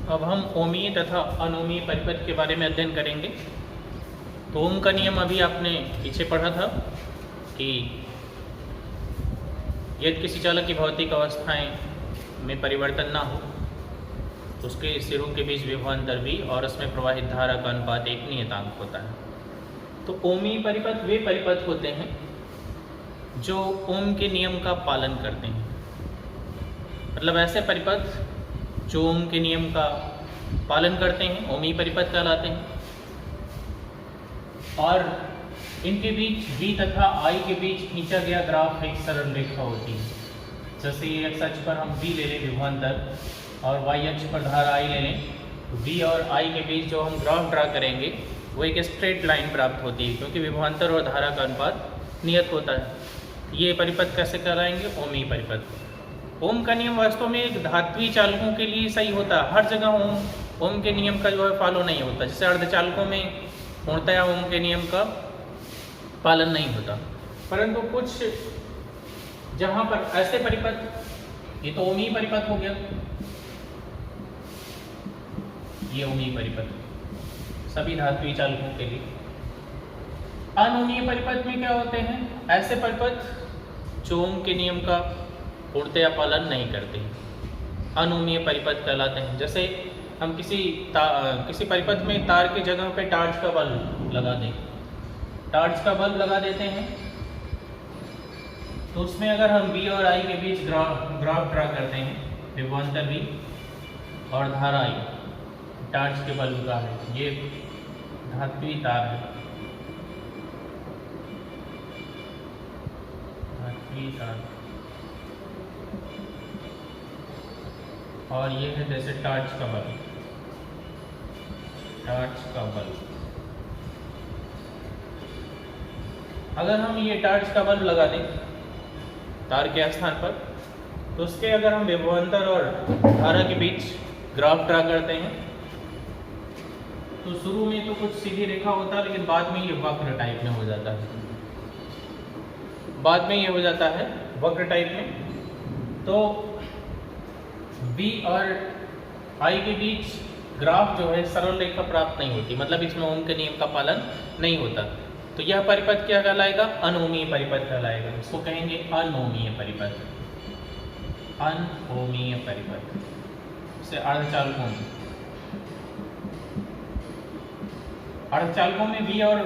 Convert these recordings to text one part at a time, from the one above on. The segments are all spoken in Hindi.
अब हम ओमीय तथा अनोमीय परिपथ के बारे में अध्ययन करेंगे। तो ओम का नियम अभी आपने पीछे पढ़ा था कि यदि किसी चालक की भौतिक अवस्थाएं में परिवर्तन ना हो तो उसके सिरों के बीच विभवांतर भी और उसमें प्रवाहित धारा का अनुपात एक नियतांक होता है। तो ओमीय परिपथ वे परिपथ होते हैं जो ओम के नियम का पालन करते हैं। मतलब ऐसे परिपथ जो ओम के नियम का पालन करते हैं ओमीय परिपथ कहलाते हैं। और इनके बीच v तथा i के बीच खींचा गया ग्राफ एक सरल रेखा होती है। जैसे ये x अक्ष पर हम v ले लें विभवांतर और y अक्ष पर धारा i ले लें, तो v और i के बीच जो हम ग्राफ ड्रा करेंगे वो एक स्ट्रेट लाइन प्राप्त होती है, क्योंकि विभवांतर और धारा का अनुपात नियत होता है। ये परिपथ कैसे कहलाएंगे? ओमीय परिपथ। ओम का नियम वास्तव में एक धात्विक चालकों के लिए सही होता है। हर जगह ओम के नियम का जो है फॉलो नहीं होता। जैसे अर्धचालकों में पूर्णतया ओम के नियम का पालन नहीं होता, परंतु कुछ जहां पर ऐसे परिपथ, ये तो ओमीय परिपथ हो गया, ये ओमीय परिपथ सभी धात्विक चालकों के लिए। अनोमीय परिपथ में क्या होते हैं? ऐसे परिपथ जो ओम के नियम का पूर्णतया पालन नहीं करते, अनोमीय परिपथ कहलाते हैं। जैसे हम किसी परिपथ में तार की जगह पे टार्च का बल्ब लगा दें, टार्च का बल्ब लगा देते हैं, तो उसमें अगर हम v और i के बीच ग्राफ ड्रा करते हैं, विभवांतर v और धारा i टार्च के बल्ब का है, ये धात्विक तार है, धात्विक तार, और ये है जैसे टार्च का बल्ब, टार्च का बल्ब। अगर हम ये टार्च का बल्ब लगा दें तार के स्थान पर, तो उसके अगर हम विभवांतर और धारा के बीच ग्राफ ड्रा करते हैं, तो शुरू में तो कुछ सीधी रेखा होता है, लेकिन बाद में ये वक्र टाइप में हो जाता है, बाद में ये हो जाता है वक्र टाइप में। तो v और i के बीच ग्राफ जो है सरल रेखा प्राप्त नहीं होती, मतलब इसमें ओम के नियम का पालन नहीं होता। तो यह परिपथ क्या कहलाएगा? अनोमीय परिपथ कहलाएगा। इसको कहेंगे अनोमीय परिपथ, अनोमीय परिपथ। से अर्धचालकों में v और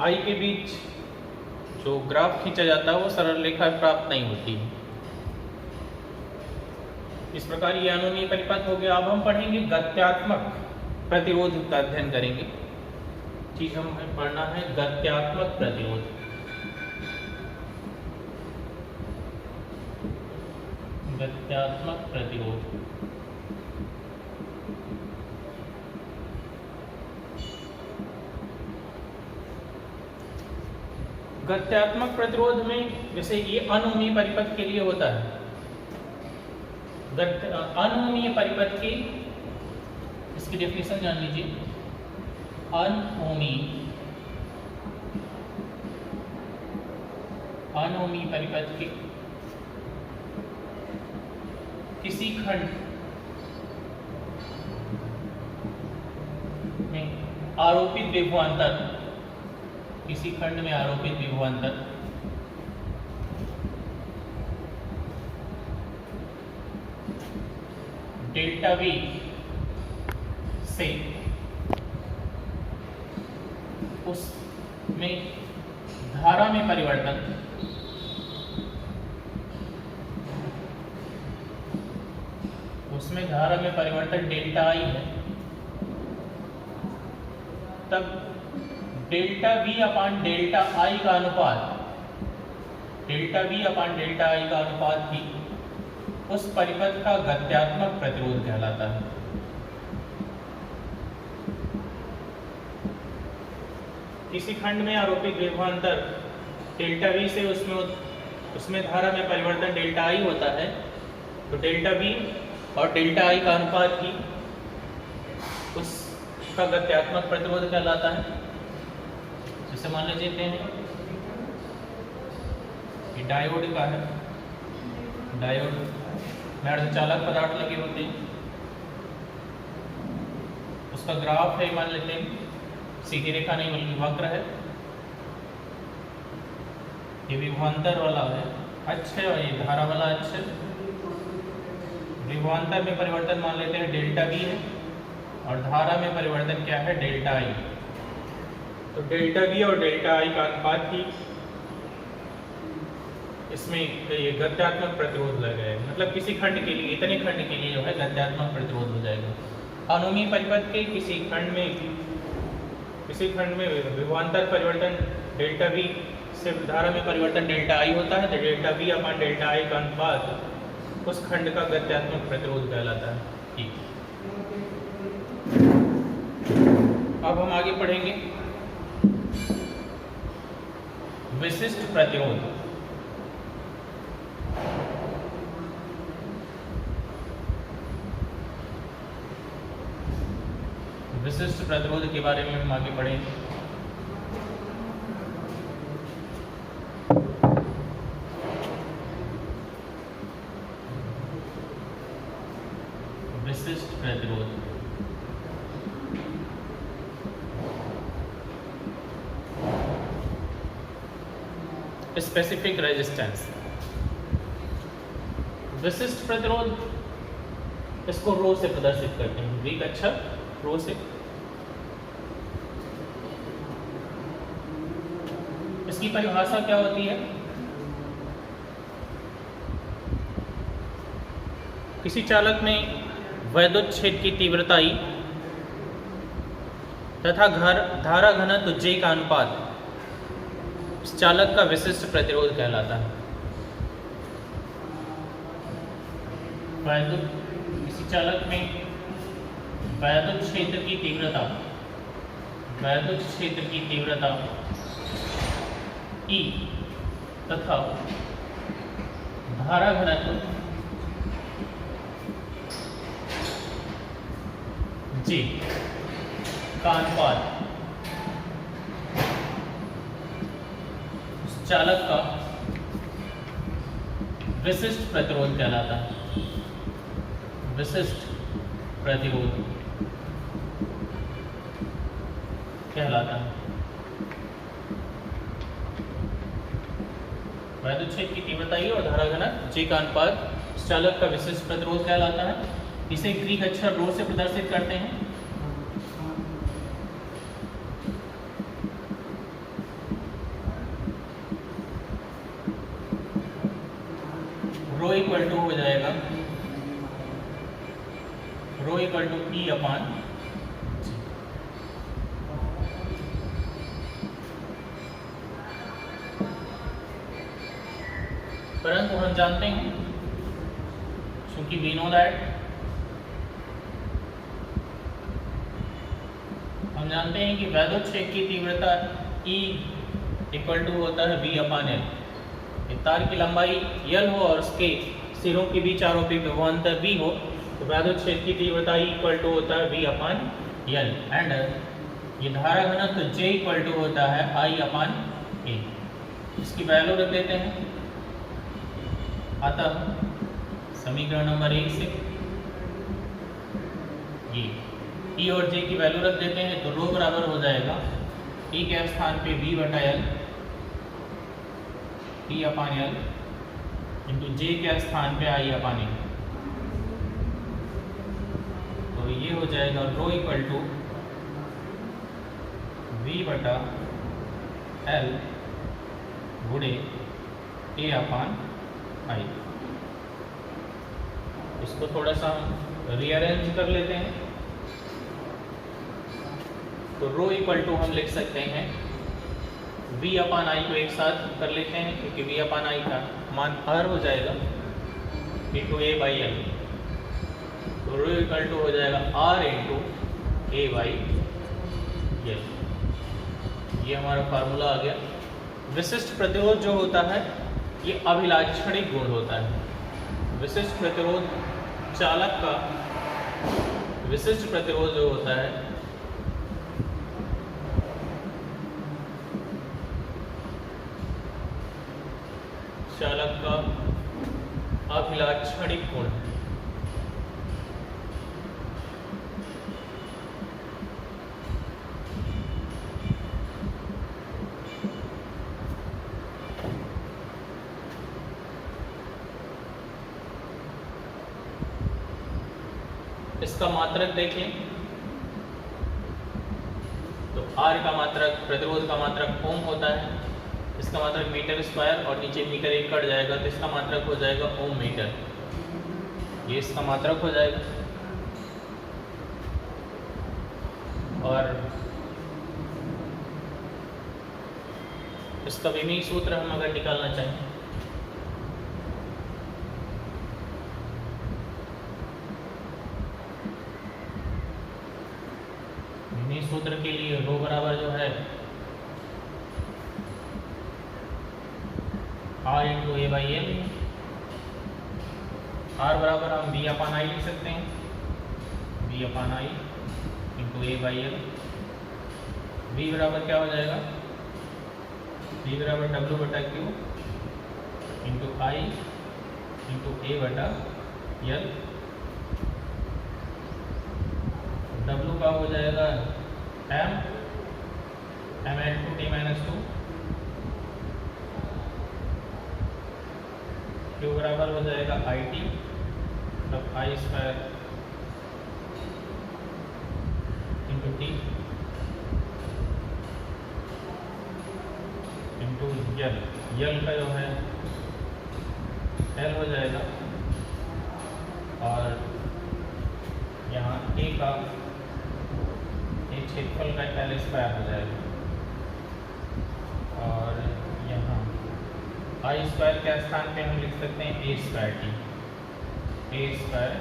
i के बीच जो ग्राफ खींचा जाता है वो सरल रेखा प्राप्त नहीं होती। इस प्रकार ये अनोमीय परिपथ हो गया। अब हम पढ़ेंगे गत्यात्मक प्रतिरोध का अध्ययन करेंगे। चीज हमें पढ़ना है गत्यात्मक प्रतिरोध। गत्यात्मक प्रतिरोध गत्यात्मक प्रतिरोध में जैसे ये अनोमीय परिपथ के लिए होता है। अनोमीय परिपथ की इसकी डेफिनेशन जान लीजिए। अनोमीय परिपथ के किसी खंड में आरोपित विभवांतर, किसी खंड में आरोपित विभवांतर डेल्टा v से उसमें धारा में परिवर्तन, उसमें धारा में परिवर्तन डेल्टा i है, तब delta v upon delta i का अनुपात, delta v upon delta i का अनुपात ही उस परिपथ का गत्यात्मक प्रतिरोध कहलाता है। किसी खंड में आरोपित विभवांतर डेल्टा v से उसमें धारा में परिवर्तन डेल्टा i होता है, तो डेल्टा v और डेल्टा i का अनुपात ही उसका गत्यात्मक प्रतिरोध कहलाता है। जैसे मान लेते हैं कि डायोड का है, डायोड में अर्धचालक पदार्थ लगे होते हैं, उसका ग्राफ है, मान लेते हैं सीधी रेखा नहीं बल्कि वक्र है, ये विभवांतर वाला है अक्ष है और ये धारा वाला अक्ष है। विभवांतर में परिवर्तन मान लेते हैं डेल्टा वी है और धारा में परिवर्तन क्या है, डेल्टा आई। तो डेल्टा वी और डेल्टा आई का अनुपात ही इसमें ये गत्यात्मक प्रतिरोध लगाए, मतलब किसी खंड के लिए, इतने खंड के लिए जो है गत्यात्मक प्रतिरोध हो जाएगा। अनुमीय परिपथ के किसी खंड में विभवांतर परिवर्तन डेल्टा वी से धारा में परिवर्तन डेल्टा आई होता है, तो डेल्टा वी अपान डेल्टा आई का अनुपात उस खंड का गत्यात्मक प्रतिरोध कहलाता है। ठीक, अब हम आगे पढ़ेंगे विशिष्ट प्रतिरोध। विशिष्ट प्रतिरोध के बारे में हम आगे पढ़ेंगे। विशिष्ट प्रतिरोध स्पेसिफिक रेजिस्टेंस। विशिष्ट प्रतिरोध, इसको रो से प्रदर्शित करते हैं, ग्रीक अक्षर रो से। इसकी परिभाषा क्या होती है, किसी चालक में वैद्युत क्षेत्र की तीव्रता I तथा धारा घनत्व J का अनुपात इस चालक का विशिष्ट प्रतिरोध कहलाता है। किसी चालक में वैद्युत क्षेत्र की तीव्रता E तथा धारा घनत्व J का अनुपात उस चालक का विशिष्ट प्रतिरोध कहलाता है। विशिष्ट प्रतिरोध कहलाता है। वैद्युत क्षेत्र की तीव्रता E और धारा घनत्व J का अनुपात उस चालक का विशिष्ट प्रतिरोध कहलाता है। इसे ग्रीक अक्षर रो से प्रदर्शित करते हैं। रो इक्वल टू हो जाएगा rho equal to E upon G। परंतु हम जानते हैं, क्योंकि वी नो दैट, हम जानते हैं कि वैद्युत क्षेत्र की तीव्रता E इक्वल टू होता है V अपान L। तार की लंबाई L हो और उसके सिरों के बीच आरोपित विभवांतर V हो, तो वैद्युत क्षेत्र की तीव्रता E इक्वल टू होता है V अपान L एंड ये धारा घनत्व J इक्वल टू होता है I अपान A। इसकी वैल्यू रख देते हैं। अतः समीकरण नंबर 1 से ये E और J की वैल्यू रख देते हैं, तो रो बराबर हो जाएगा E के स्थान पे V बटा L E अपान L इंटू J के स्थान पे I अपान A। तो ये हो जाएगा रो इक्वल टू V बटा L गुणे A अपान I। इसको थोड़ा सा रीअरेंज कर लेते हैं, तो रो इक्वल टू हम लिख सकते हैं V अपान I को एक साथ कर लेते हैं, क्योंकि V अपान I का मान R हो जाएगा इंटू A बाई L। तो रो इक्वल टू हो जाएगा R into A by L। ये हमारा फार्मूला आ गया। विशिष्ट प्रतिरोध जो होता है ये अभिलाक्षणिक गुण होता है। विशिष्ट प्रतिरोध चालक का विशिष्ट प्रतिरोध जो होता है चालक का अभिलाक्षणिक गुण। इसका मात्रक देखें तो R का मात्रक, प्रतिरोध का मात्रक ओम होता है, इसका मात्रक मीटर स्क्वायर और नीचे मीटर एक कट जाएगा तो इसका मात्रक हो जाएगा ओम मीटर, ये इसका मात्रक हो जाएगा। और इसका विमीय सूत्र हम अगर निकालना चाहें विमीय सूत्र के लिए रो बराबर जो है R into A by L, R बराबर हम V अपान आई लिख सकते हैं, V upon I into A by L. V बराबर क्या हो जाएगा, V बराबर W बटा Q into I into A बटा एल। W का हो जाएगा m L two T minus two, Q बराबर हो जाएगा आई टी मतलब I square into T into L, L का जो है एल हो जाएगा और यहाँ ए का एक क्षेत्रफल का एल स्क्वायर हो जाएगा और यहाँ आई स्क्वायर के स्थान पे हम लिख सकते हैं ए स्क्वायर टी, ए स्क्वायर,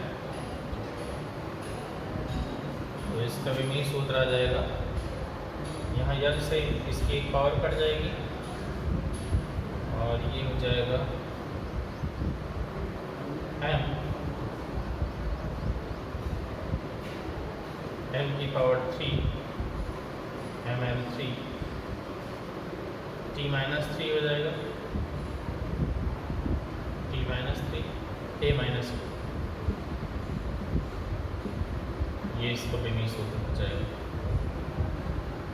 तो इसका विमीय सूत्र आ जाएगा, यहाँ यल से इसकी एक पावर कट जाएगी और ये हो जाएगा m एल की power 3 M L 3 T minus 3 हो जाएगा, टी माइनस 3 ए माइनस 2, ये इसका विमीय सूत्र हो जाएगा।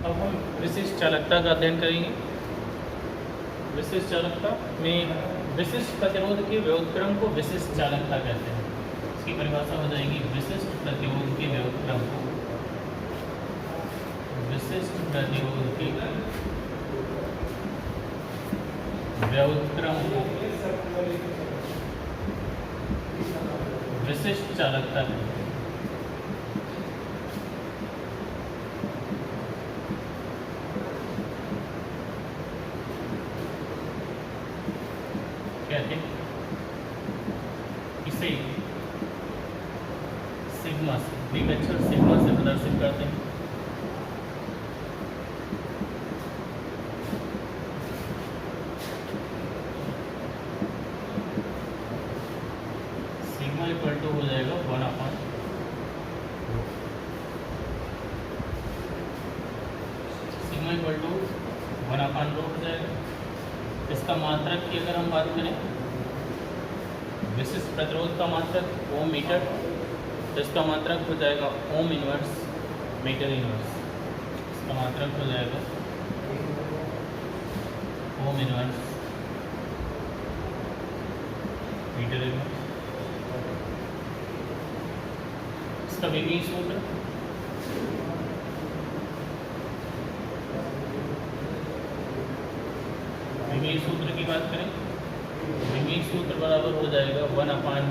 अब हम विशिष्ट चालकता का अध्ययन करेंगे। विशिष्ट चालकता में विशिष्ट प्रतिरोध के व्युत्क्रम को विशिष्ट चालकता कहते हैं। इसकी परिभाषा हो जाएगी विशिष्ट प्रतिरोध के व्युत्क्रम को, विशिष्ट प्रतिरोध के व्युत्क्रम को विशिष्ट चालकता कहते हैं। कहते हैं इसे सिग्मा से, ग्रीक अक्षर सिग्मा से प्रदर्शित करते हैं। सिग्मा इक्वल टू हो जाएगा 1 अपान सिग्मा इक्वल टू 1 अपान रो हो जाएगा। इसका मात्रक की अगर हम बात करें, विशिष्ट प्रतिरोध का मात्रक ओम मीटर, तो इसका मात्रक हो जाएगा ओम इनवर्स मीटर इनवर्स, इसका मात्रक हो जाएगा ओम इनवर्स मीटर इनवर्स। इसका विमीय सूत्र विमीय सूत्र की बात करें, विमीय सूत्र बराबर हो जाएगा 1 अपान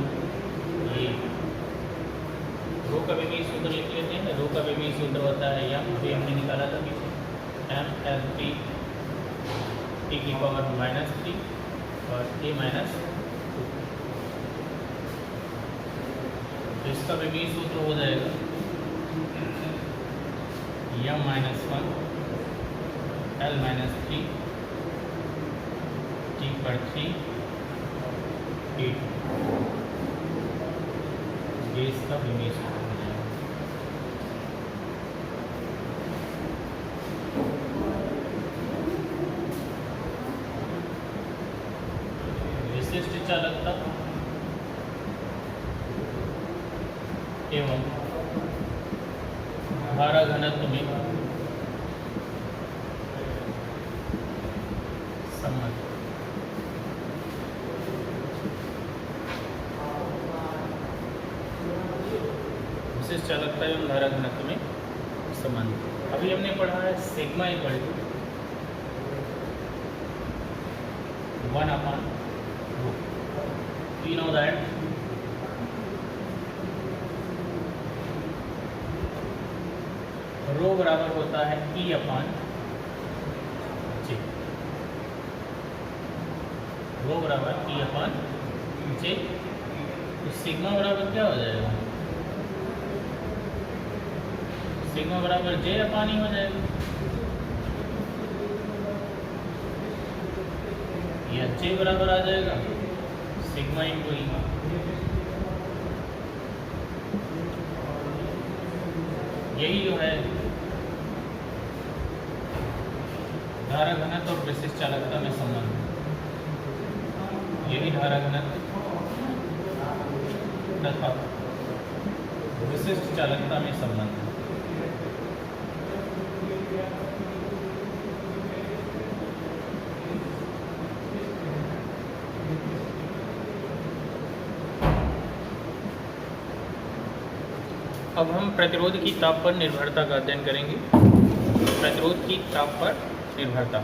ये, रो का विमीय सूत्र लिख लेते हैं। रो का विमीय सूत्र होता है या अभी हमने निकाला था पीछे एम एल टी टी की पावर -3 और ए माइनस 2, तो इसका विमीय सूत्र हो जाएगा m -1 l -3 टी पर 3 8, ये इसका विमीय सूत्र हो जाएगा। विशिष्ट चालकता एवं धारा घनत्व में संबंध। विशिष्ट चालकता एवं धारा घनत्व में संबंध। अभी हमने पढ़ा है sigma equal to 1/ρ। We know that ρ बराबर होता है E/J। ρ बराबर E/J। तो सिग्मा बराबर क्या हो जाएगा? सिग्मा बराबर J/E हो जाएगा, या J बराबर आ जाएगा सिग्मा इंटू E। यही जो है धारा घनत्व और विशिष्ट चालकता में संबंध, यही धारा घनत्व तथा विशिष्ट चालकता में संबंध है। अब हम प्रतिरोध की ताप पर निर्भरता का अध्ययन करेंगे। प्रतिरोध की ताप पर निर्भरता,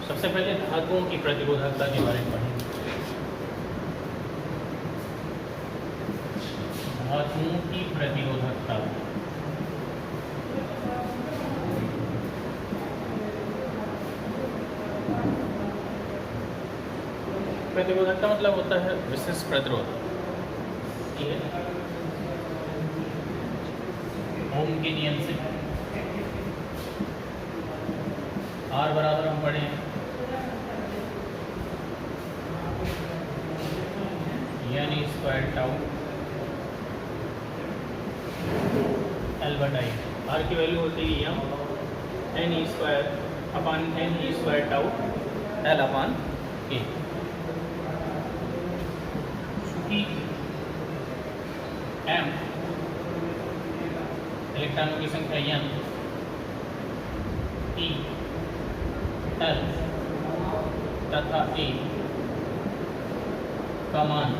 सबसे पहले धातुओं की प्रतिरोधकता के बारे में पढ़ेंगे। धातुओं की प्रतिरोधकता, प्रतिरोधकता मतलब होता है विशिष्ट प्रतिरोध। ये ओम के नियम से R बराबर हम पढ़े N² टाउ L/I। R की वैल्यू होती है यम N² टाउ L/K। चूँकि M इलेक्ट्रॉनों की संख्या N, E, L तथा A का मान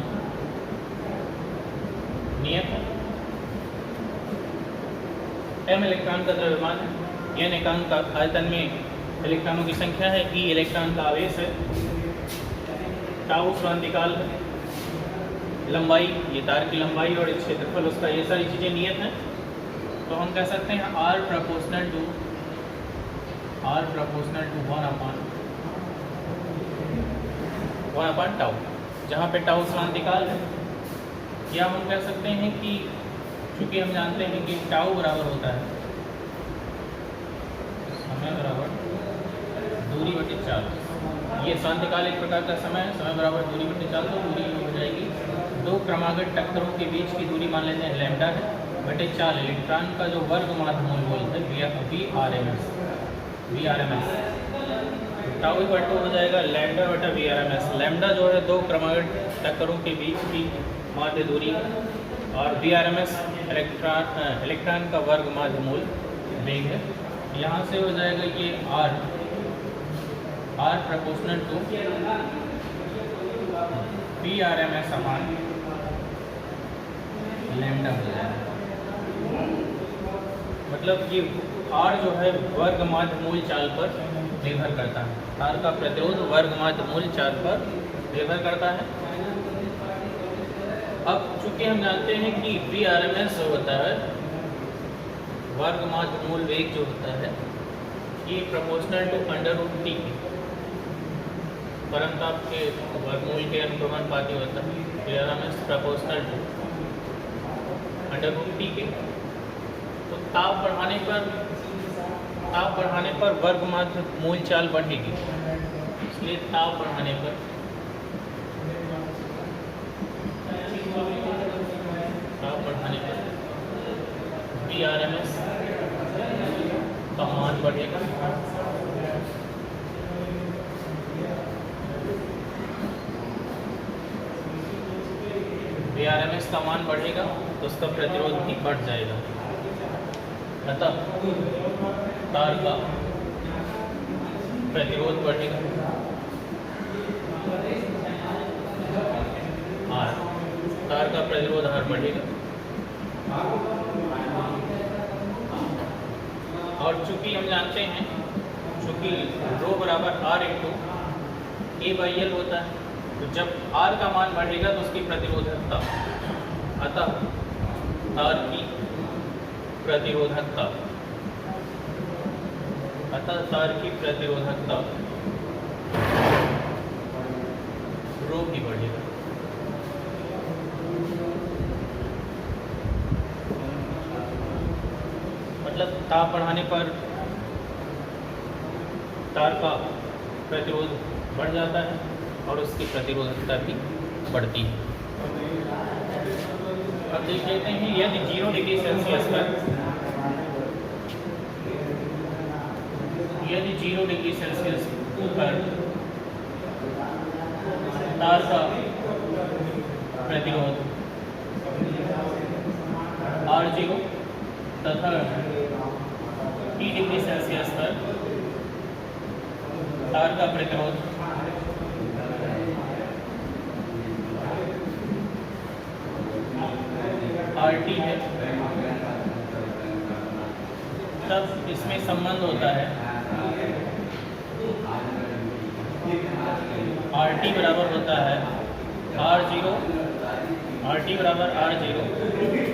नियत है। M इलेक्ट्रॉन का द्रव्यमान है, N एकांक का आयतन में इलेक्ट्रॉनों की संख्या है, E इलेक्ट्रॉन का आवेश है, टाउ क्रांतिकाल है, लंबाई ये तार की लंबाई और क्षेत्रफल उसका, ये सारी चीज़ें नियत हैं। तो हम कह सकते हैं R प्रोपोर्शनल टू 1/1 टाउ, जहाँ पे टाउ क्रांतिकाल है। या हम कह सकते हैं कि चूँकि हम जानते हैं कि टाउ बराबर होता है समय बराबर दूरी बटे चाल। ये क्रांतिकाल एक प्रकार का समय है, समय बराबर दूरी बटे चाल। तो दूरी हो जाएगी दो क्रमागत टक्करों के बीच की दूरी मान लेते हैं लैम्डा है, बटे चाल इलेक्ट्रॉन का जो वर्ग माध्य मूल बोलते हैं VRMS। टाउ इक्वल टू हो जाएगा लैम्डा बटा VRMS। लैम्डा जो है दो क्रमागत टक्करों के बीच की माध्य दूरी है, और VRMS इलेक्ट्रॉन का वर्ग माध्य मूल वेग है। यहाँ से हो जाएगा ये R प्रोपोर्शनल टू VRMS समान लैम्डा हो जाएगा। मतलब ये R जो है वर्ग माध्य मूल चाल पर निर्भर करता है। R का प्रतिरोध वर्ग माध्य मूल चाल पर निर्भर करता है। अब चूंकि हम जानते हैं कि VRMS जो होता है वर्ग माध्य मूल वेग जो होता है ये प्रोपोर्शनल टू √T परमताप के वर्गमूल के अनुक्रमानुपाती होता है। VRMS प्रोपोर्शनल टू √T के। तो ताप बढ़ाने पर वर्ग माध्य मूल चाल बढ़ेगी, इसलिए ताप बढ़ाने पर VRMS का मान बढ़ेगा। VRMS का मान बढ़ेगा तो उसका प्रतिरोध भी बढ़ जाएगा। अतः तार का प्रतिरोध बढ़ेगा, तार का प्रतिरोध R बढ़ेगा। और चूंकि हम जानते हैं चूंकि रो बराबर R इंटू A/L होता है, तो जब R का मान बढ़ेगा तो उसकी प्रतिरोधकता, अतः तार की प्रतिरोधकता रो भी बढ़ेगा। मतलब ताप बढ़ाने पर तार का प्रतिरोध बढ़ जाता है और उसकी प्रतिरोधकता भी बढ़ती है। अब देख लेते हैं, यदि 0 डिग्री सेल्सियस पर तार का प्रतिरोध R0 तथा T डिग्री सेल्सियस पर तार का प्रतिरोध RT है, तब इसमें संबंध होता है RT बराबर होता है RT बराबर R0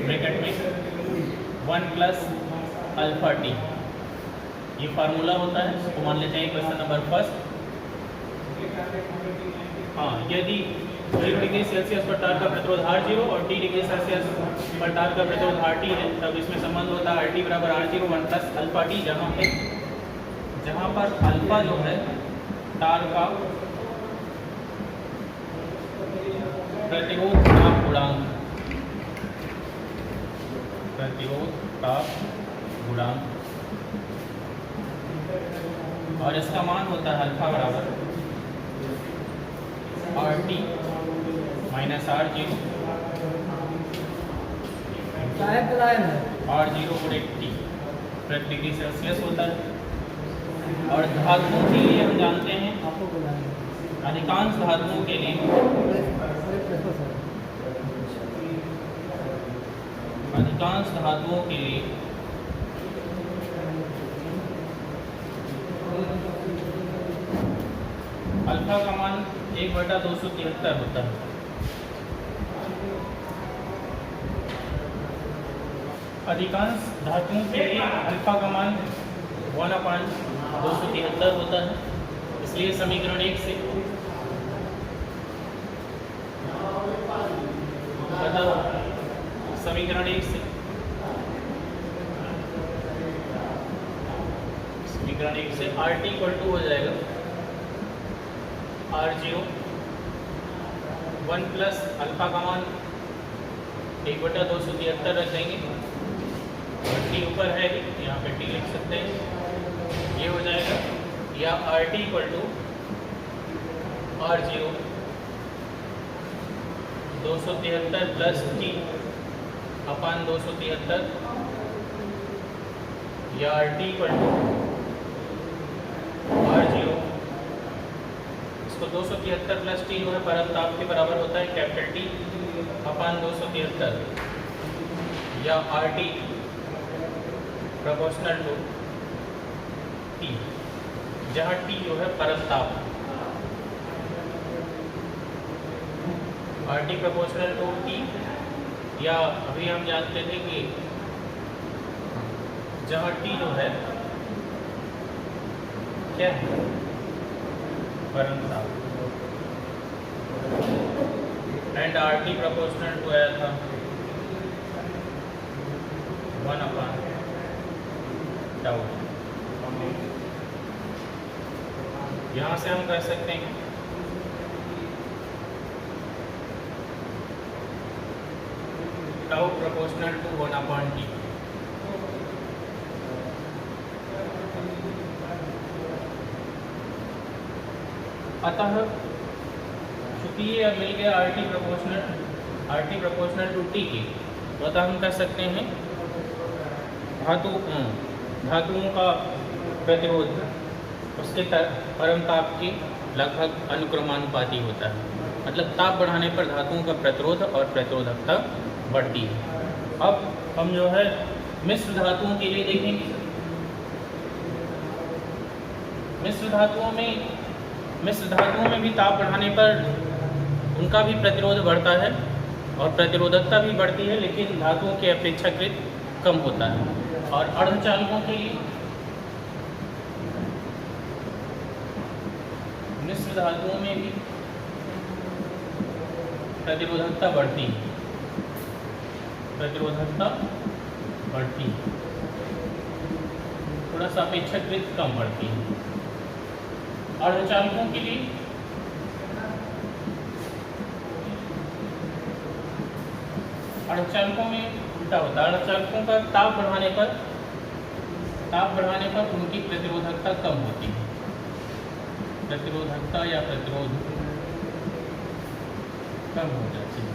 ब्रैकेट में 1 प्लस अल्फा टी। ये फार्मूला होता है, तो मान लेते हैं क्वेश्चन नंबर फर्स्ट। हाँ, यदि 0 डिग्री सेल्सियस पर तार का प्रतिरोध R0 और T डिग्री सेल्सियस पर तार का प्रतिरोध RT है, तब इसमें संबंध होता है RT बराबर R0 1 प्लस अल्फा टी, जहाँ पर अल्फा जो है तार का प्रतिरोध ताप गुणांक, और इसका मान होता है अल्फा बराबर RT माइनस R0 गुणे T प्रति डिग्री सेल्सियस होता है। और धातुओं के लिए हम जानते हैं, अधिकांश धातुओं के लिए अल्फा का मान 1/273 होता है। अधिकांश धातुओं के लिए अल्फा का मान 1/273 होता है। इसलिए समीकरण 1 से RT इक्वल टू हो जाएगा R0 1 प्लस अल्फा का मान 1/273 रख देंगे और T ऊपर है, यहाँ पे T लिख सकते हैं। ये हो जाएगा, या RT equal to R0 273 plus T upon 273, या RT इक्वल टू R0, इसको 273 प्लस T जो है परम ताप के बराबर होता है, कैपिटल T अपान 273, या RT प्रोपोर्शनल टू T, जहाँ T जो है परम ताप, RT प्रोपोर्शनल टू T, या अभी हम जानते थे कि जहाँ T जो है क्या है, परम ताप, एंड RT प्रोपोर्शनल टू आया था 1/τ। यहाँ से हम कर सकते हैं टाउ प्रोपोर्शनल टू 1/t। अतः चूंकि ये अब मिल गया RT प्रोपोर्शनल टू T की, तो अतः हम कर सकते हैं धातुओं का प्रतिरोध उसके परम ताप के लगभग अनुक्रमानुपाती होता है। मतलब ताप बढ़ाने पर धातुओं का प्रतिरोध और प्रतिरोधकता बढ़ती है। अब हम जो है मिश्र धातुओं के लिए देखेंगे। मिश्र धातुओं में भी ताप बढ़ाने पर उनका भी प्रतिरोध बढ़ता है और प्रतिरोधकता भी बढ़ती है, लेकिन धातुओं के अपेक्षाकृत कम होता है। और अर्धचालकों के लिए मिश्र धातुओं में भी प्रतिरोधकता बढ़ती है, थोड़ा सा अपेक्षाकृत कम बढ़ती है। अर्धचालकों के लिए अर्धचालकों में उल्टा होता है। अर्धचालकों का ताप बढ़ाने पर उनकी प्रतिरोधकता कम होती है, प्रतिरोधकता या प्रतिरोध कम हो जाती है।